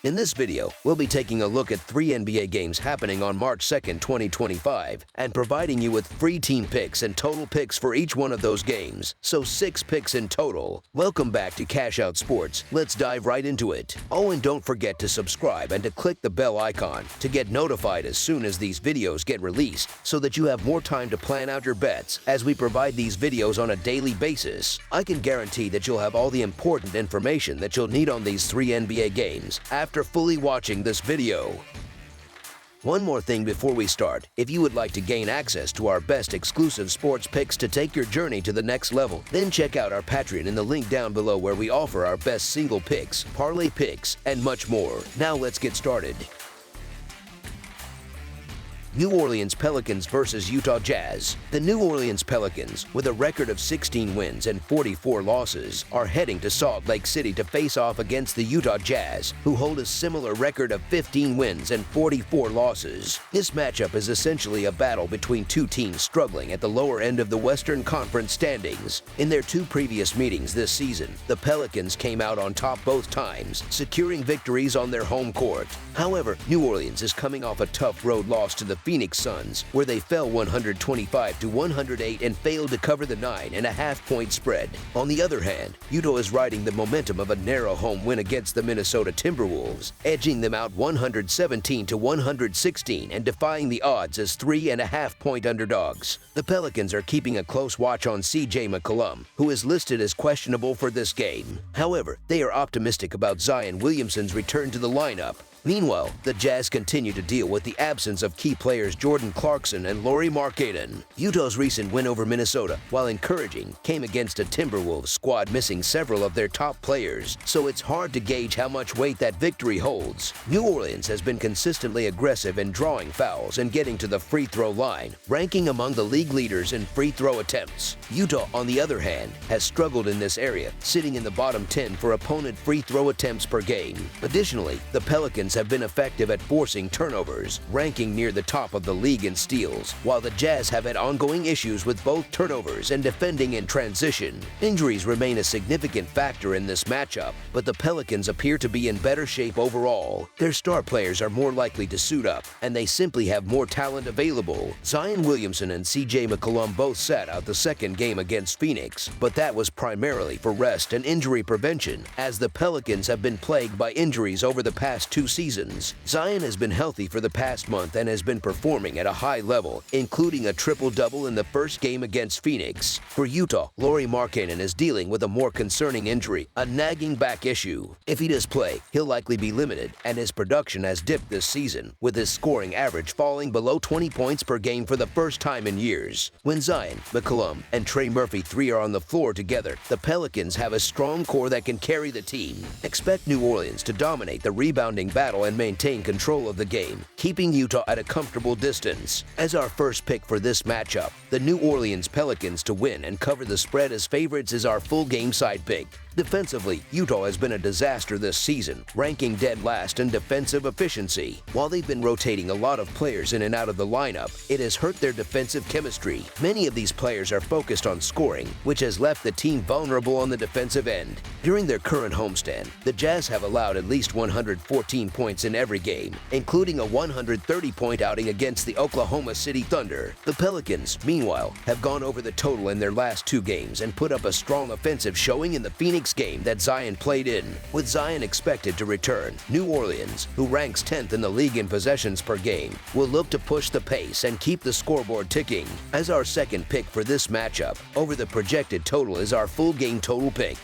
In this video, we'll be taking a look at 3 NBA games happening on March 2nd, 2025, and providing you with free team picks and total picks for each one of those games, so 6 picks in total. Welcome back to Cash Out Sports. Let's dive right into it. Oh, and don't forget to subscribe and to click the bell icon to get notified as soon as these videos get released, so that you have more time to plan out your bets as we provide these videos on a daily basis. I can guarantee that you'll have all the important information that you'll need on these 3 NBA games after fully watching this video. One more thing before we start. If you would like to gain access to our best exclusive sports picks to take your journey to the next level, then check out our Patreon in the link down below, where we offer our best single picks, parlay picks, and much more. Now let's get started. New Orleans Pelicans versus Utah Jazz. The New Orleans Pelicans, with a record of 16 wins and 44 losses, are heading to Salt Lake City to face off against the Utah Jazz, who hold a similar record of 15 wins and 44 losses. This matchup is essentially a battle between two teams struggling at the lower end of the Western Conference standings. In their 2 previous meetings this season, the Pelicans came out on top both times, securing victories on their home court. However, New Orleans is coming off a tough road loss to the Phoenix Suns, where they fell 125-108 and failed to cover the 9.5-point spread. On the other hand, Utah is riding the momentum of a narrow home win against the Minnesota Timberwolves, edging them out 117-116 and defying the odds as 3.5-point underdogs. The Pelicans are keeping a close watch on CJ McCollum, who is listed as questionable for this game. However, they are optimistic about Zion Williamson's return to the lineup. Meanwhile, the Jazz continue to deal with the absence of key players Jordan Clarkson and Lauri Markkanen. Utah's recent win over Minnesota, while encouraging, came against a Timberwolves squad missing several of their top players, so it's hard to gauge how much weight that victory holds. New Orleans has been consistently aggressive in drawing fouls and getting to the free throw line, ranking among the league leaders in free throw attempts. Utah, on the other hand, has struggled in this area, sitting in the bottom 10 for opponent free throw attempts per game. Additionally, the Pelicans have been effective at forcing turnovers, ranking near the top of the league in steals, while the Jazz have had ongoing issues with both turnovers and defending in transition. Injuries remain a significant factor in this matchup, but the Pelicans appear to be in better shape overall. Their star players are more likely to suit up, and they simply have more talent available. Zion Williamson and CJ McCollum both sat out the second game against Phoenix, but that was primarily for rest and injury prevention, as the Pelicans have been plagued by injuries over the past 2 seasons. Zion has been healthy for the past month and has been performing at a high level, including a triple-double in the first game against Phoenix. For Utah, Lauri Markkanen is dealing with a more concerning injury, a nagging back issue. If he does play, he'll likely be limited, and his production has dipped this season, with his scoring average falling below 20 points per game for the first time in years. When Zion, McCollum, and Trey Murphy 3 are on the floor together, the Pelicans have a strong core that can carry the team. Expect New Orleans to dominate the rebounding battle and maintain control of the game, keeping Utah at a comfortable distance. As our first pick for this matchup, the New Orleans Pelicans to win and cover the spread as favorites is our full game side pick. Defensively, Utah has been a disaster this season, ranking dead last in defensive efficiency. While they've been rotating a lot of players in and out of the lineup, it has hurt their defensive chemistry. Many of these players are focused on scoring, which has left the team vulnerable on the defensive end. During their current homestand, the Jazz have allowed at least 114 points in every game, including a 130-point outing against the Oklahoma City Thunder. The Pelicans, meanwhile, have gone over the total in their last 2 games and put up a strong offensive showing in the Phoenix game that Zion played in. With Zion expected to return, New Orleans, who ranks 10th in the league in possessions per game, will look to push the pace and keep the scoreboard ticking. As our second pick for this matchup, over the projected total is our full game total pick.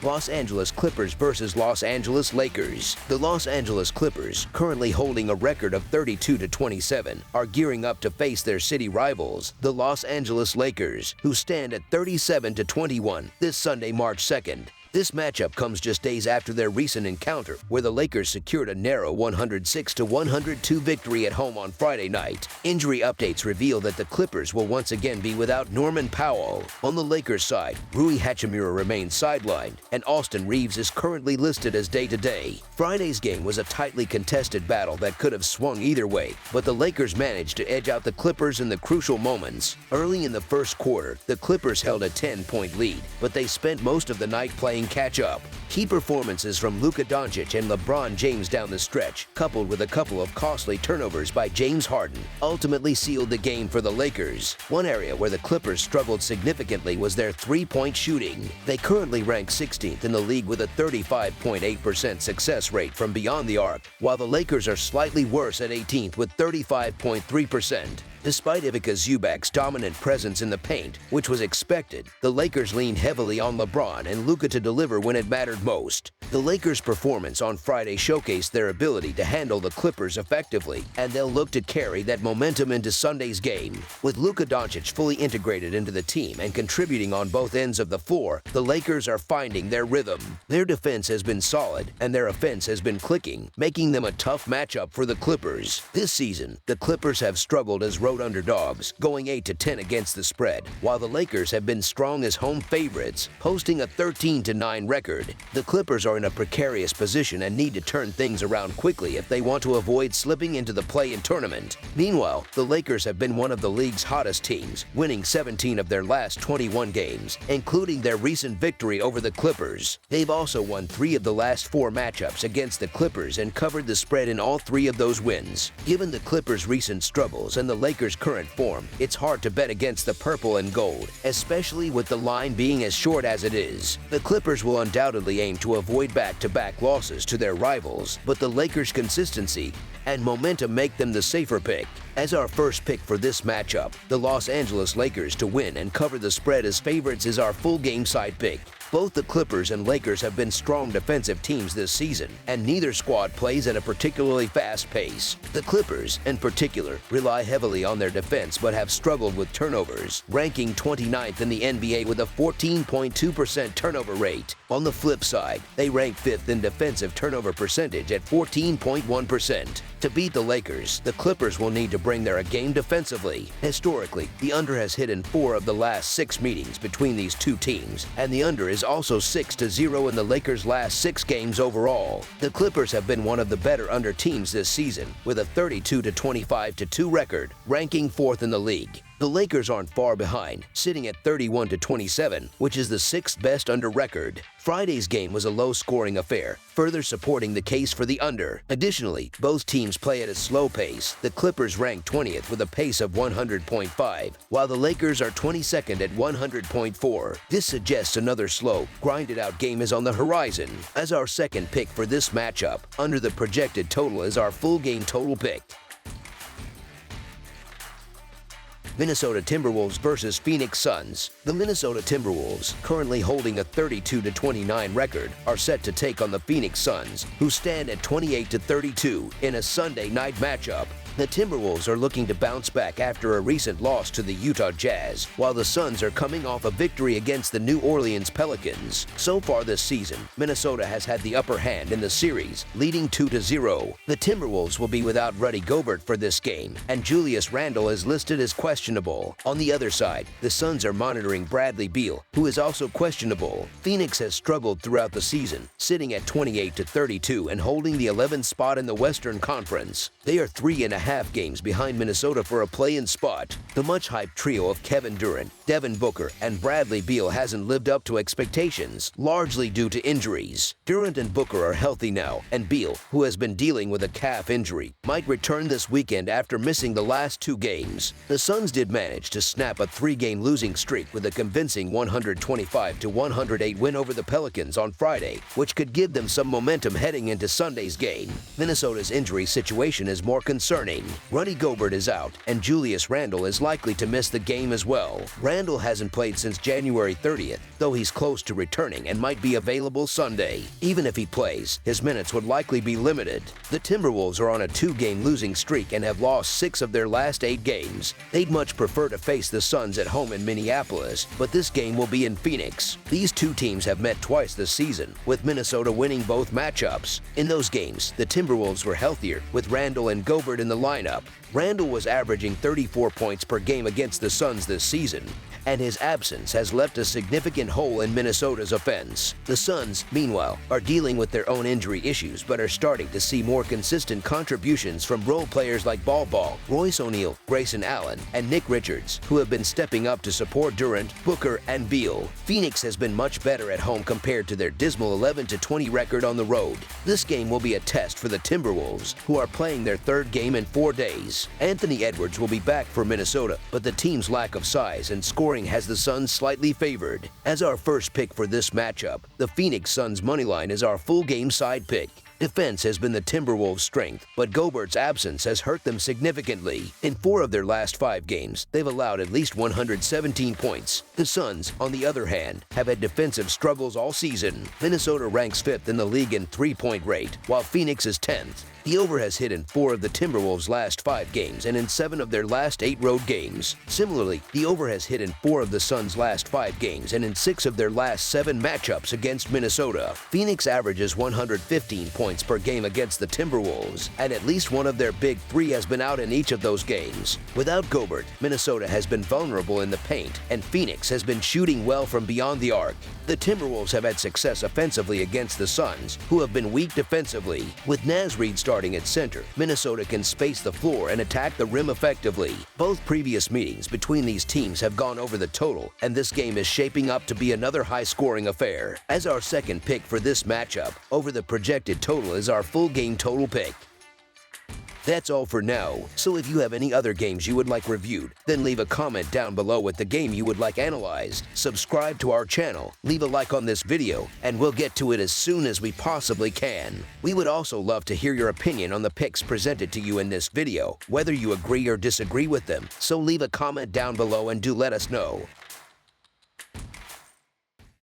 Los Angeles Clippers versus Los Angeles Lakers. The Los Angeles Clippers, currently holding a record of 32-27, are gearing up to face their city rivals, the Los Angeles Lakers, who stand at 37-21 this Sunday, March 2nd. This matchup comes just days after their recent encounter, where the Lakers secured a narrow 106-102 victory at home on Friday night. Injury updates reveal that the Clippers will once again be without Norman Powell. On the Lakers side, Rui Hachimura remains sidelined, and Austin Reeves is currently listed as day-to-day. Friday's game was a tightly contested battle that could have swung either way, but the Lakers managed to edge out the Clippers in the crucial moments. Early in the first quarter, the Clippers held a 10-point lead, but they spent most of the night playing playing catch-up. Key performances from Luka Doncic and LeBron James down the stretch, coupled with a couple of costly turnovers by James Harden, ultimately sealed the game for the Lakers. One area where the Clippers struggled significantly was their three-point shooting. They currently rank 16th in the league with a 35.8% success rate from beyond the arc, while the Lakers are slightly worse at 18th with 35.3%. Despite Ivica Zubac's dominant presence in the paint, which was expected, the Lakers leaned heavily on LeBron and Luka to deliver when it mattered most. The Lakers' performance on Friday showcased their ability to handle the Clippers effectively, and they'll look to carry that momentum into Sunday's game. With Luka Doncic fully integrated into the team and contributing on both ends of the floor, the Lakers are finding their rhythm. Their defense has been solid, and their offense has been clicking, making them a tough matchup for the Clippers. This season, the Clippers have struggled as road underdogs, going 8-10 against the spread, while the Lakers have been strong as home favorites, posting a 13-9 record. The Clippers are in a precarious position and need to turn things around quickly if they want to avoid slipping into the play-in tournament. Meanwhile, the Lakers have been one of the league's hottest teams, winning 17 of their last 21 games, including their recent victory over the Clippers. They've also won 3 of the last 4 matchups against the Clippers and covered the spread in all 3 of those wins. Given the Clippers' recent struggles and the Lakers' current form, it's hard to bet against the purple and gold, especially with the line being as short as it is. The Clippers will undoubtedly aim to avoid back-to-back losses to their rivals, but the Lakers' consistency and momentum make them the safer pick. As our first pick for this matchup, the Los Angeles Lakers to win and cover the spread as favorites is our full game side pick. Both the Clippers and Lakers have been strong defensive teams this season, and neither squad plays at a particularly fast pace. The Clippers, in particular, rely heavily on their defense but have struggled with turnovers, ranking 29th in the NBA with a 14.2% turnover rate. On the flip side, they rank 5th in defensive turnover percentage at 14.1%. To beat the Lakers, the Clippers will need to bring their A game defensively. Historically, the under has hit in 4 of the last 6 meetings between these two teams, and the under is also 6-0 in the Lakers' last 6 games overall. The Clippers have been one of the better under teams this season, with a 32-25-2 record, ranking 4th in the league. The Lakers aren't far behind, sitting at 31-27, which is the 6th best under record. Friday's game was a low-scoring affair, further supporting the case for the under. Additionally, both teams play at a slow pace. The Clippers rank 20th with a pace of 100.5, while the Lakers are 22nd at 100.4. This suggests another slow, grinded-out game is on the horizon. As our second pick for this matchup, under the projected total is our full game total pick. Minnesota Timberwolves versus Phoenix Suns. The Minnesota Timberwolves, currently holding a 32-29 record, are set to take on the Phoenix Suns, who stand at 28-32 in a Sunday night matchup. The Timberwolves are looking to bounce back after a recent loss to the Utah Jazz, while the Suns are coming off a victory against the New Orleans Pelicans. So far this season, Minnesota has had the upper hand in the series, leading 2-0. The Timberwolves will be without Rudy Gobert for this game, and Julius Randle is listed as questionable. On the other side, the Suns are monitoring Bradley Beal, who is also questionable. Phoenix has struggled throughout the season, sitting at 28-32 and holding the 11th spot in the Western Conference. They are 3.5 games behind Minnesota for a play-in spot. The much-hyped trio of Kevin Durant, Devin Booker, and Bradley Beal hasn't lived up to expectations, largely due to injuries. Durant and Booker are healthy now, and Beal, who has been dealing with a calf injury, might return this weekend after missing the last 2 games. The Suns did manage to snap a 3-game losing streak with a convincing 125-108 win over the Pelicans on Friday, which could give them some momentum heading into Sunday's game. Minnesota's injury situation is more concerning. Rudy Gobert is out, and Julius Randle is likely to miss the game as well. Randle hasn't played since January 30th, though he's close to returning and might be available Sunday. Even if he plays, his minutes would likely be limited. The Timberwolves are on a 2-game losing streak and have lost 6 of their last 8 games. They'd much prefer to face the Suns at home in Minneapolis, but this game will be in Phoenix. These two teams have met twice this season, with Minnesota winning both matchups. In those games, the Timberwolves were healthier, with Randle and Gobert in the lineup. Randle was averaging 34 points per game against the Suns this season, and his absence has left a significant hole in Minnesota's offense. The Suns, meanwhile, are dealing with their own injury issues but are starting to see more consistent contributions from role players like Ball Ball, Royce O'Neal, Grayson Allen, and Nick Richards, who have been stepping up to support Durant, Booker, and Beal. Phoenix has been much better at home compared to their dismal 11-20 record on the road. This game will be a test for the Timberwolves, who are playing their third game in 4 days. Anthony Edwards will be back for Minnesota, but the team's lack of size and scoring has the Suns slightly favored. As our first pick for this matchup, the Phoenix Suns moneyline is our full game side pick. Defense has been the Timberwolves' strength, but Gobert's absence has hurt them significantly. In 4 of their last 5 games, they've allowed at least 117 points. The Suns, on the other hand, have had defensive struggles all season. Minnesota ranks 5th in the league in three-point rate, while Phoenix is 10th. The over has hit in 4 of the Timberwolves' last 5 games and in 7 of their last 8 road games. Similarly, the over has hit in 4 of the Suns' last 5 games and in 6 of their last 7 matchups against Minnesota. Phoenix averages 115 points per game against the Timberwolves, and at least one of their big 3 has been out in each of those games. Without Gobert, Minnesota has been vulnerable in the paint, and Phoenix has been shooting well from beyond the arc. The Timberwolves have had success offensively against the Suns, who have been weak defensively. With Naz Reid starting at center, Minnesota can space the floor and attack the rim effectively. Both previous meetings between these teams have gone over the total, and this game is shaping up to be another high-scoring affair. As our second pick for this matchup, over the projected total is our full game total pick. That's all for now, so if you have any other games you would like reviewed, then leave a comment down below with the game you would like analyzed. Subscribe to our channel, leave a like on this video, and we'll get to it as soon as we possibly can. We would also love to hear your opinion on the picks presented to you in this video, whether you agree or disagree with them, so leave a comment down below and do let us know.